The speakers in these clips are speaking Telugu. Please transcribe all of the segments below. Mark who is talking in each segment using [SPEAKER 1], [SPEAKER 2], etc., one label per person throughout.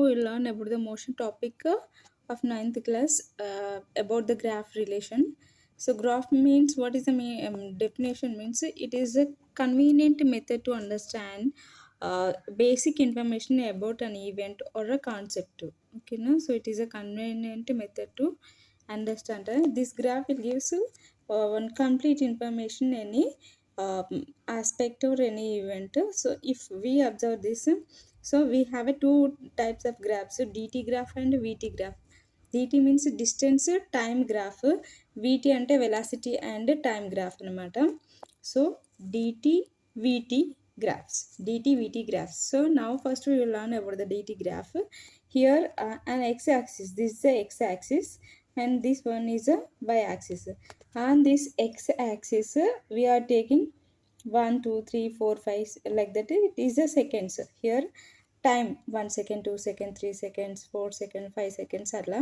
[SPEAKER 1] we'll learn about the motion topic of 9th class about the graph relation. So graph means, what is the definition means, it is a convenient method to understand basic information about an event or a concept. Okay, no? So it is a convenient method to understand. This graph will gives one complete information any aspect or any event. So if we observe this, so we have two types of graphs, dt graph and vt graph. dt means distance time graph, vt ante velocity and time graph anamata. So dt vt graphs, dt vt graphs. So now first we will learn about the dt graph. Here an x-axis, this is the x-axis and this one is a y-axis. On this x-axis we are taking 1 2 3 4 5 like that. It is a seconds. Here time 1 second, 2 second, 3 seconds, 4 second, 5 seconds atla.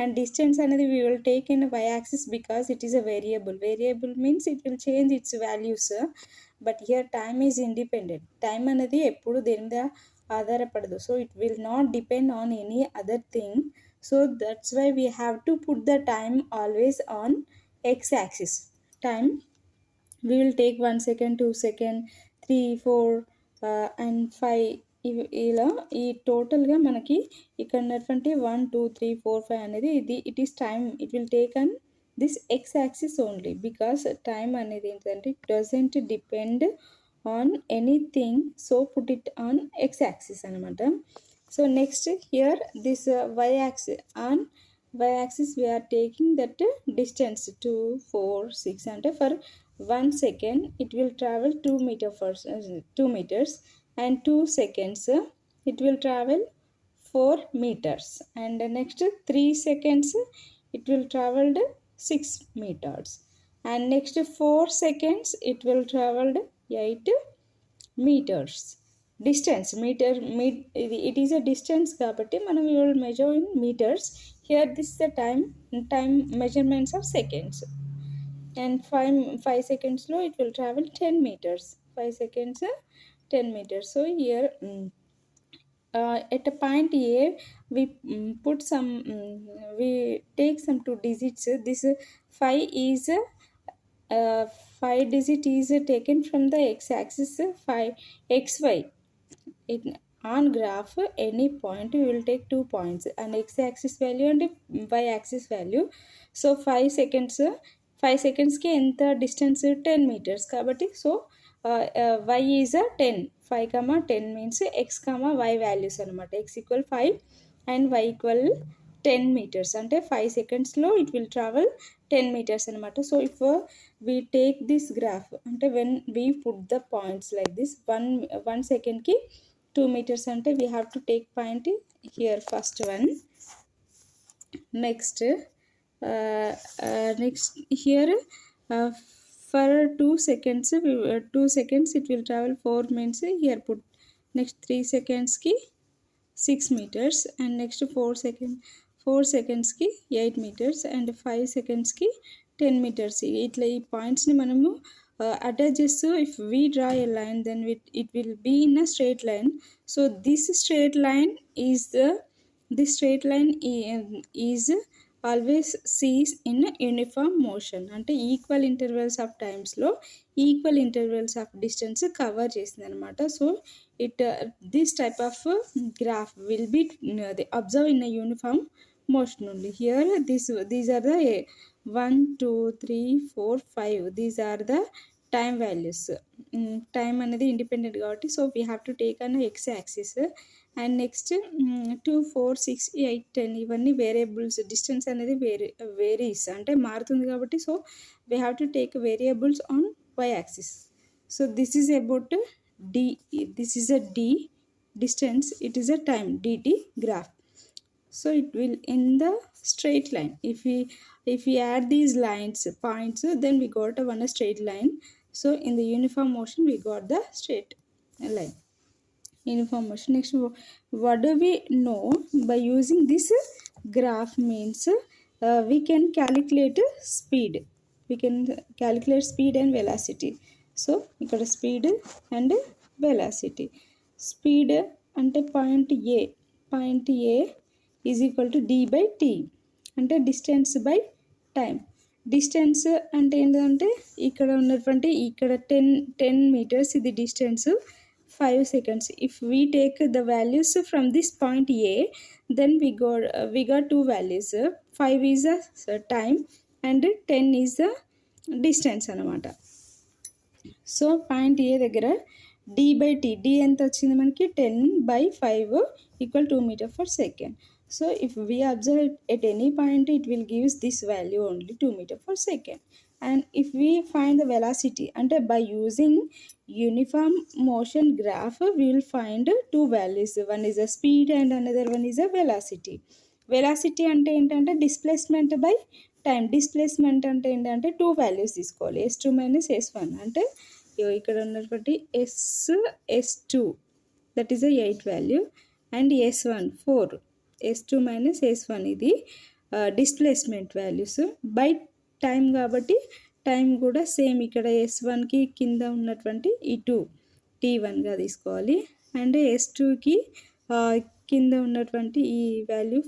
[SPEAKER 1] And distance అనేది we will take in y axis because it is a variable means it will change its values. But here time is independent. Time అనేది ఎప్పుడు దేని మీద ఆధారపడదు. So it will not depend on any other thing. So that's why we have to put the time always on x axis. Time we will take 1 second, 2 second, 3 4 and 5 ఇలా ఈ టోటల్గా మనకి ఇక్కడ ఉన్నటువంటి 1 2 3 4 5 అనేది ఇది it is time. It will take on this X axis only because time అనేది ఏంటంటే it doesn't depend on anything. So put it on X axis అనమాట. So next here this Y axis, on y axis we are taking that distance 2 4 6 అంటే for 1 second it will travel 2 meters and 2 seconds it will travel 4 meters and next 3 seconds it will travel 6 meters and next 4 seconds it will travel 8 meters. Distance meter it is a distance కాబట్టి మనం we will measure in meters. Here this is the time measurements of seconds and 5 seconds low it will travel 10 meters. 5 seconds 10 meters. So here at a point A we put some we take some 2 digits. This 5 is 5 digit is taken from the x-axis 5 xy. On graph any point we will take 2 points, an x-axis value and y-axis value. So 5 seconds ki enta distance 10 meters kabatti. So y is a 10, 5 comma 10 means x comma y values anamata. X equal 5 and y equal 10 meters ante 5 seconds lo it will travel 10 meters anamata. So if we take this graph ante when we put the points like this, 1 second ki 2 meters ante we have to take point here first one. Next here for 2 seconds 2 seconds it will travel 4 means here put next 3 seconds ki 6 meters and next 4 seconds ki 8 meters and 5 seconds ki 10 meters. ఇట్లా ఈ పాయింట్స్ని మనము attach చేస్తూ if we draw a line then it will be in a straight line. So this straight line is always sees in uniform motion అంటే ఈక్వల్ ఇంటర్వెల్స్ ఆఫ్ టైమ్స్లో equal intervals of distance cover చేసింది అనమాట. So it this type of graph will be observe in a uniform motion only. Here these are the 1 2 3 4 5 these are the time values. Time అనేది ఇండిపెండెంట్ కాబట్టి so we have to take an ex axis and next 2 4 6 8 10 ఇవన్నీ వేరియబుల్స్. డిస్టెన్స్ అనేది వేరీస్ అంటే మారుతుంది కాబట్టి so we have to take variables on Y axis. So this is about D, this is a D distance, it is a time dt graph. So it will in the straight line. If we add these lines points then we got one straight line. So in the uniform motion we got the straight line, uniform motion. Next, what do we know by using this graph means we can calculate speed. We can calculate speed and velocity. So ఇక్కడ speed and velocity. Speed అంటే point A point A is equal to D by T, అంటే డిస్టెన్స్ బై టైం. డిస్టెన్స్ అంటే ఏంటంటే ఇక్కడ ఉన్నటువంటి ఇక్కడ 10 meters ఇది distance, 5 seconds. If we take the values from this point A, then we got two values. 5 is the time and 10 is the distance అనమాట. సో పాయింట్ ఏ దగ్గర డి బై టీ, డి ఎంత వచ్చింది మనకి 10/5 equal 2 meter per second. So if we observe at any point, it will gives this value only 2 meter per second. And if we find the velocity, and by using uniform motion graph, we will find two values. One is a speed and another one is a velocity. Velocity అంటే ఏంటంటే డిస్ప్లేస్మెంట్ బై టైం. డిస్ప్లేస్మెంట్ అంటే ఏంటంటే టూ వాల్యూస్ తీసుకోవాలి, S2 మైనస్ S1. అంటే ఇక్కడ ఉన్నటువంటి S2 that is 8 value and S1 4, S2 minus S1 ఇది డిస్ప్లేస్మెంట్ వాల్యూస్ బై టైం. కాబట్టి టైం కూడా సేమ్ ఇక్కడ S1కి కింద ఉన్నటువంటి ఈ 2 T1గా తీసుకోవాలి, అండ్ S2కి కింద ఉన్నటువంటి ఈ వాల్యూ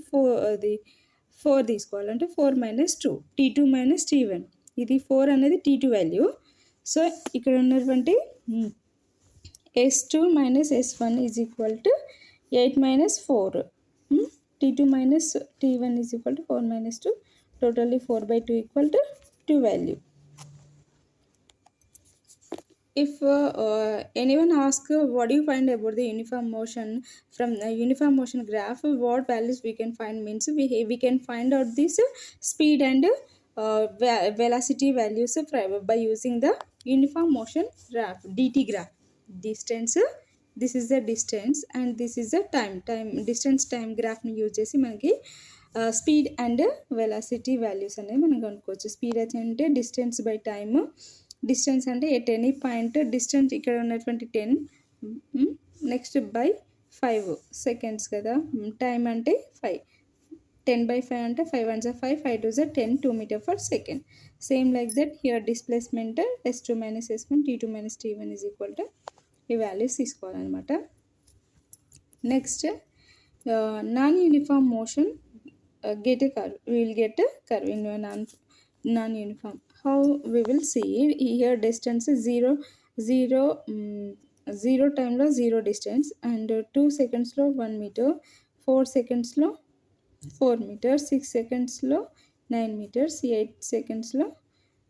[SPEAKER 1] 4 తీసుకోవాలి, అంటే 4 మైనస్ 2 T2 మైనస్ T1. ఇది 4 అనేది T2 వాల్యూ. సో ఇక్కడ ఉన్నటువంటి S2 minus S1 is equal to 8 minus 4. T2 minus T1 is equal to 4 minus 2, totally 4/2 equal to 2 value. If anyone asks what do you find about the uniform motion from the uniform motion graph, what values we can find means we can find out this speed and velocity values by using the uniform motion graph, DT graph. Distance, this is the distance and this is the time distance time graph ని యూజ్ చేసి మనకి స్పీడ్ అండ్ వెలాసిటీ వాల్యూస్ అనేవి మనం కనుక్కోవచ్చు. స్పీడ్ అంటే డిస్టెన్స్ బై టైమ్, డిస్టెన్స్ అంటే ఎట్ ఎనీ పాయింట్ డిస్టెన్స్ ఇక్కడ ఉన్నటువంటి 10 నెక్స్ట్ బై 5 seconds కదా. టైం అంటే 5, 10/5 అంటే 5 1 5, 5 2 10, 2 meter per second. Same like that here displacement S2 minus S1, T2 minus T1 is equal to ఈ వాల్యూస్ తీసుకోవాలన్నమాట. Next non uniform motion get a curve, we will get curve in non uniform. How we will see here distance 0 టైంలో 0 డిస్టెన్స్ అండ్ 2 secondsలో 1 meter, 4 secondsలో 4 meters, 6 secondsలో 9 meters, 8 secondsలో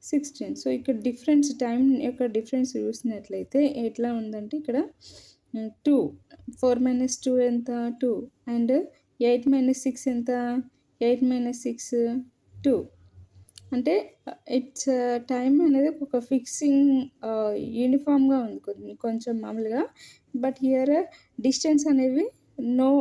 [SPEAKER 1] 16. సో ఇక్కడ డిఫరెన్స్ టైం యొక్క డిఫరెన్స్ చూసినట్లయితే ఎట్లా ఉందంటే ఇక్కడ 2, 4 minus 2 ఎంత 2 అండ్ 8 minus 6 ఎంత 8 minus 6 2. అంటే ఇట్స్ టైం అనేది ఒక ఫిక్సింగ్ యూనిఫామ్గా ఉంది కొంచెం మామూలుగా, బట్ హియర్ డిస్టెన్స్ అనేవి నో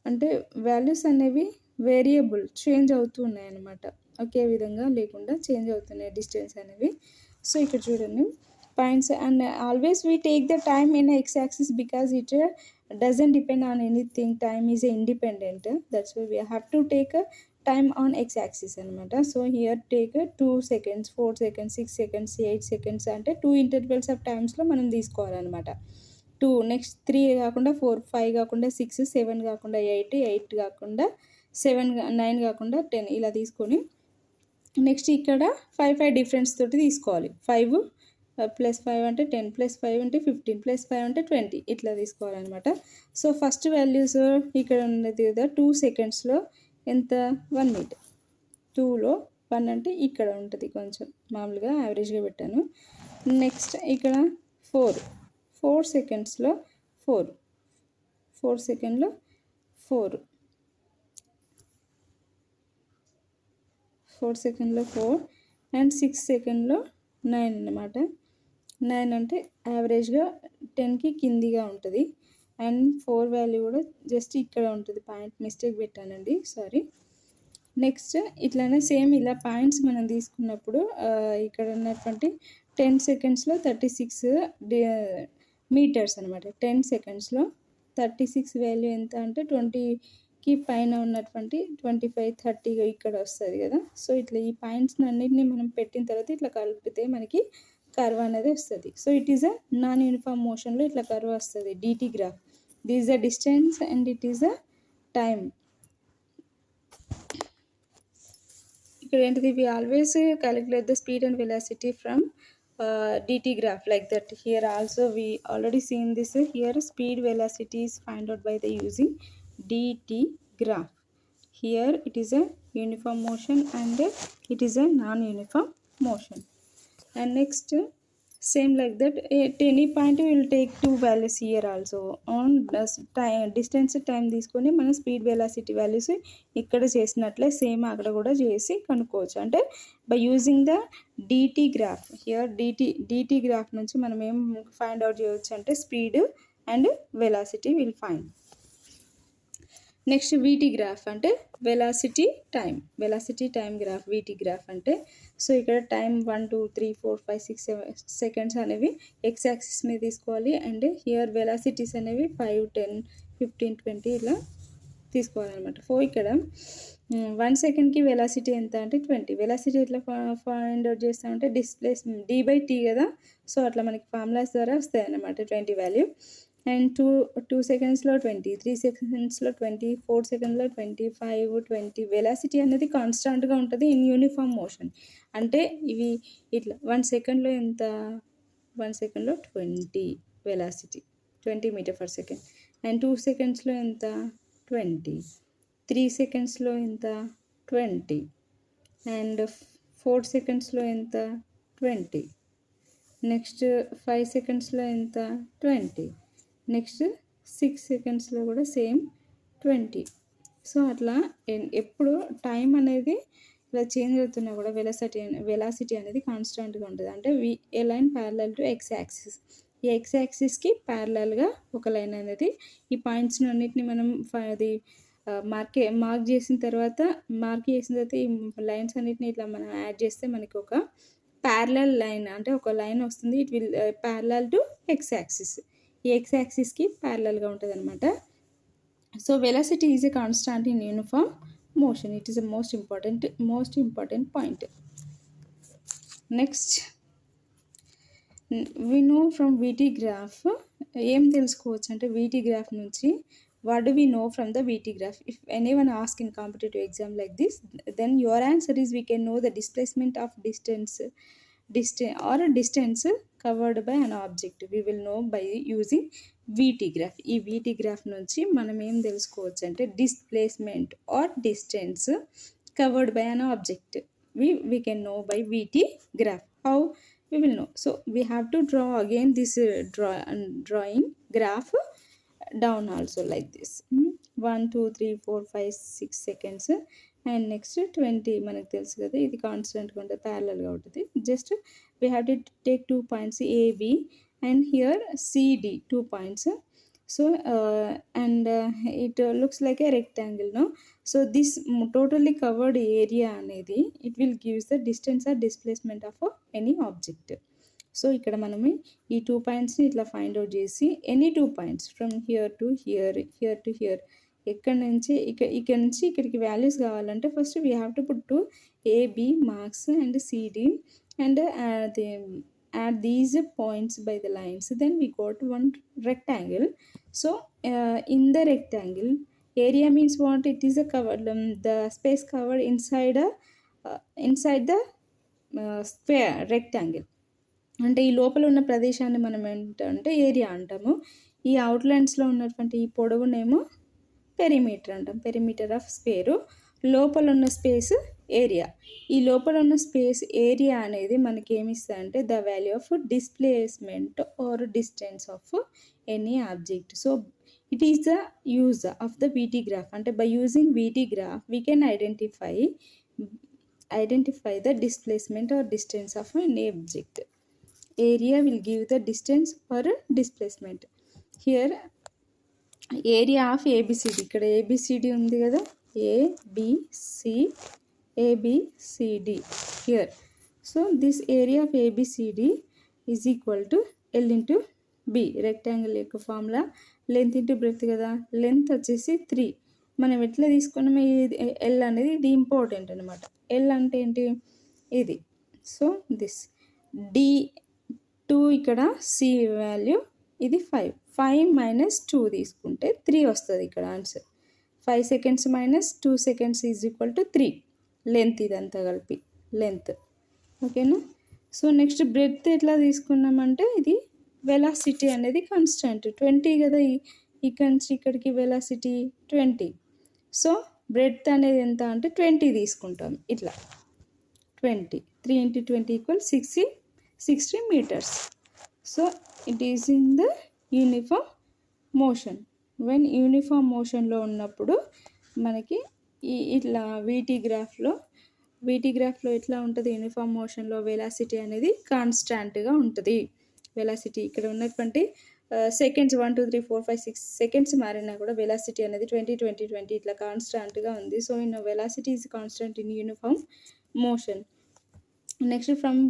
[SPEAKER 1] అంటే వాల్యూస్ అనేవి వేరియబుల్ చేంజ్ అవుతూ ఉన్నాయి అన్నమాట. ఒకే విధంగా లేకుండా చేంజ్ అవుతున్నాయి డిస్టెన్స్ అనేవి. సో ఇక్కడ చూడండి points and always we take the time in X axis because it doesn't depend on anything. Time is independent, that's why we have to take time on X axis అనమాట. So here take 2 seconds, 4 seconds, 6 seconds, 8 seconds అంటే 2 intervals ఆఫ్ టైమ్స్లో మనం తీసుకోవాలన్నమాట. 2 నెక్స్ట్ 3 కాకుండా 4, 5 కాకుండా 6, 7 కాకుండా 8, 8 కాకుండా 7, 9 కాకుండా 10 ఇలా తీసుకొని నెక్స్ట్ ఇక్కడ 5 డిఫరెన్స్ తోటి తీసుకోవాలి. 5 + 5 అంటే 10, + 5 అంటే 15, + 5 అంటే 20 ఇట్లా తీసుకోవాలన్నమాట. సో ఫస్ట్ వాల్యూస్ ఇక్కడ ఉన్నది కదా 2 secondsలో ఎంత 1 meter, 2లో 1 అంటే ఇక్కడ ఉంటుంది కొంచెం మామూలుగా యావరేజ్గా పెట్టాను. నెక్స్ట్ ఇక్కడ 4 secondsలో 4 సెకండ్లో 4 సెకండ్లో 4 అండ్ 6 సెకండ్లో 9 అన్నమాట. 9 అంటే యావరేజ్గా 10కి కిందిగా ఉంటుంది అండ్ 4 వాల్యూ కూడా జస్ట్ ఇక్కడ ఉంటుంది. పాయింట్ మిస్టేక్ పెట్టానండి, సారీ. నెక్స్ట్ ఇట్లానే సేమ్ ఇలా పాయింట్స్ మనం తీసుకున్నప్పుడు ఇక్కడ ఉన్నటువంటి 10 secondsలో 36 meters అనమాట. 10 secondsలో 36 వాల్యూ ఎంత అంటే 20కి పైన ఉన్నటువంటి 25, 30 ఇక్కడ వస్తుంది కదా. సో ఇట్లా ఈ పాయింట్స్ అన్నిటిని మనం పెట్టిన తర్వాత ఇట్లా కలిపితే మనకి కర్వ్ అనేది వస్తుంది. So it is a non uniform మోషన్లో ఇట్లా కర్వ్ వస్తుంది D T graph. This is the distance and it is the time. ఇక్కడ ఏంటిది, we always calculate the speed and velocity from dt graph like that. Here also we already seen this. Here speed velocity is find out by the using dt graph. Here it is a uniform motion and it is a non-uniform motion. And next same like that, at any point we will take two values here also. On time distance time తీసుకొని మనం స్పీడ్ వెలాసిటీ వాల్యూస్ ఇక్కడ చేసినట్లే సేమ్ అక్కడ కూడా చేసి కనుక్కోవచ్చు. అంటే by using the DT graph. Here DT graph నుంచి మనం ఏం ఫైండ్ అవుట్ చేయవచ్చు అంటే speed and velocity will find. Next VT graph అంటే velocity time graph. VT graph అంటే సో ఇక్కడ టైం 1 2 3 4 5 6 7 సెకండ్స్ అనేవి ఎక్స్ యాక్సిస్ మీద తీసుకోవాలి. అండ్ హియర్ వెలాసిటీస్ అనేవి 5 10 15 20 ఇలా తీసుకోవాలన్నమాట. ఇక్కడ 1 సెకండ్కి వెలాసిటీ ఎంత అంటే 20. వెలాసిటీ ఎట్లా ఫైండ్ అవుట్ చేస్తామంటే డిస్ప్లేస్మెంట్ d/t కదా. సో అట్లా మనకి ఫార్ములాస్ ద్వారా వస్తాయి అన్నమాట 20 వాల్యూ. అండ్ 2 సెకండ్స్లో 20, 3 సెకండ్స్లో 20, 4 సెకండ్లో 25, 20. వెలాసిటీ అనేది కాన్స్టాంట్గా ఉంటుంది ఇన్ యూనిఫామ్ మోషన్. అంటే ఇవి ఇట్లా 1 సెకండ్లో ఎంత, 1 సెకండ్లో 20 velocity, 20 meter per second. And 2 సెకండ్స్లో ఎంత, 20. 3 సెకండ్స్లో ఎంత, 20. అండ్ 4 సెకండ్స్లో ఎంత, 20. నెక్స్ట్ 5 సెకండ్స్లో ఎంత, 20. నెక్స్ట్ 6 సెకండ్స్లో కూడా సేమ్ 20. సో అట్లా ఎప్పుడు టైం అనేది ఇలా చేంజ్ అవుతున్నా కూడా వెలాసిటీ అనేది కాన్స్టాంట్గా ఉంటుంది. అంటే ఏ line parallel to X axis. ఈ ఎక్స్ యాక్సిస్కి ప్యారలల్గా ఒక లైన్ అనేది ఈ పాయింట్స్ని అన్నిటిని మనం అది మార్క్ చేసిన తర్వాత ఈ లైన్స్ అన్నిటిని ఇట్లా మనం యాడ్ చేస్తే మనకి ఒక ప్యారలల్ లైన్ అంటే ఒక లైన్ వస్తుంది. It will parallel to X axis. ఈ ఎక్స్ యాక్సిస్కి ప్యారలల్గా ఉంటుంది అనమాట. So velocity is a constant in uniform motion. It is a most important point. Next we know from VT graph. ఏం తెలుసుకోవచ్చు అంటే వీటీ గ్రాఫ్ నుంచి what do we know from the VT graph? If anyone asks in competitive exam like this, then your answer is we can know the displacement of distance covered by an object. We will know by using VT graph. ఈ VT graph నుంచి మనం ఏం తెలుసుకోవచ్చు అంటే displacement or distance covered by an object. We can know by VT graph. How we will know? So we have to draw again this drawing graph down also like this. 1 2 3 4 5 6 seconds and next 20 మనకు తెలుసు కదా, ఇది కాన్స్టెంట్గా ఉంటుంది, ప్యారలల్గా ఉంటుంది. Just we have to take 2 points A B and here C D 2 points. So and it looks like a rectangle no. So this totally covered area అనేది it will gives the distance or displacement of any object. సో ఇక్కడ మనము ఈ 2 పాయింట్స్ని ఇట్లా ఫైండ్ అవుట్ చేసి any 2 points from here to here ఇక్కడ నుంచి ఇక్కడికి వాల్యూస్ కావాలంటే first we have to put to AB marks and CD and add these points by the lines. Then we got one rectangle. So in the rectangle, area means what? It is a covered the space covered inside the square rectangle. అంటే ఈ లోపల ఉన్న ప్రదేశాన్ని మనం ఏంటంటే ఏరియా అంటాము. ఈ అవుట్లైన్స్లో ఉన్నటువంటి ఈ పొడవునేమో పెరిమీటర్ అంటాం. Perimeter of square. లోపల ఉన్న స్పేస్ ఏరియా. ఈ లోపల ఉన్న స్పేస్ ఏరియా అనేది మనకి ఏమి ఇస్తుందంటే the value of displacement or distance of any object. So it is the use of the V T graph. అంటే by using V T graph we can identify the displacement or distance of any object. Area will give the distance or displacement. Here area of ABCD. ఇక్కడ ABCD ఉంది కదా, ABCD here. So this area of ABCD is equal to L into B. Rectangle యొక్క ఫార్ములా లెంత్ ఇంటూ బ్రెడ్త్ కదా. లెంత్ వచ్చేసి 3. మనం ఎట్లా తీసుకున్నాము ఎల్ అనేది ఇది ఇంపార్టెంట్ అనమాట. ఎల్ అంటే ఏంటి, ఇది. సో దిస్ D2 ఇక్కడ C వాల్యూ, ఇది 5. 5 మైనస్ 2 తీసుకుంటే 3 వస్తుంది ఇక్కడ answer. 5 seconds minus 2 seconds is equal to 3 length, ఇదంతా కలిపి లెంత్. ఓకేనా. సో నెక్స్ట్ బ్రెడ్త్ ఎట్లా తీసుకున్నామంటే ఇది వెలాసిటీ అనేది కాన్స్టెంట్ 20 కదా, ఇక్కడ నుంచి ఇక్కడికి వెలాసిటీ 20. సో బ్రెడ్త్ అనేది ఎంత అంటే 20 తీసుకుంటాం ఇట్లా 20. 3 × 20 = 60 meters. So it is in the uniform motion. When uniform మోషన్లో ఉన్నప్పుడు మనకి ఇట్లా వీటీ గ్రాఫ్లో ఎట్లా ఉంటుంది, యూనిఫామ్ మోషన్లో వెలాసిటీ అనేది కాన్స్టాంట్గా ఉంటుంది. వెలాసిటీ ఇక్కడ ఉన్నటువంటి సెకండ్స్ 1 2 3 4 5 6 సెకండ్స్ మారినా కూడా వెలాసిటీ అనేది 20 20 20 ఇట్లా కాన్స్టాంట్గా ఉంది. So in velocity is constant in uniform motion. Next from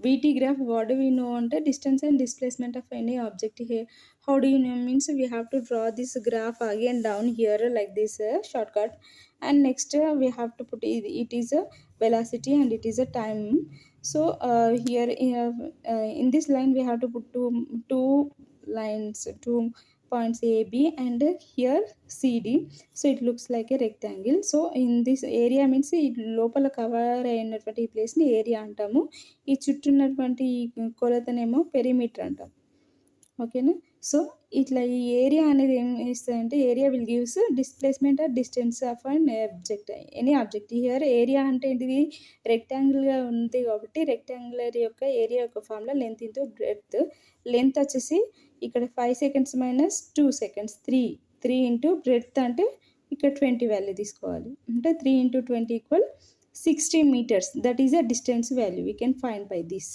[SPEAKER 1] VT graph what do we know అంటే distance and displacement of any object here. How do you know means we have to draw this graph again down here like this shortcut, and next we have to put it is a velocity and it is a time. So here in this line we have to put two lines, 2 points AB and here CD. So it looks like a rectangle. So in this area means ఈ లోపల కవర్ అయినటువంటి ప్లేస్ని ఏరియా అంటాము. ఈ చుట్టూ ఉన్నటువంటి కొలతనేమో పెరిమీటర్ అంటాం. ఓకేనా. సో ఇట్లా ఈ ఏరియా అనేది ఏం ఇస్తుందంటే area will gives displacement or distance of an object, any object. Here area అంటే ఏంటిది, రెక్టాంగిల్గా ఉంది కాబట్టి రెక్టాంగులర్ యొక్క ఏరియా యొక్క formula length into breadth. Length వచ్చేసి ఇక్కడ 5 seconds minus 2 seconds 3 into breadth అంటే ఇక్కడ 20 వాల్యూ తీసుకోవాలి. అంటే 3 × 20 = 60 meters. That is a distance value we can find by this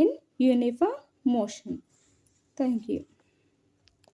[SPEAKER 1] in uniform motion. Thank you.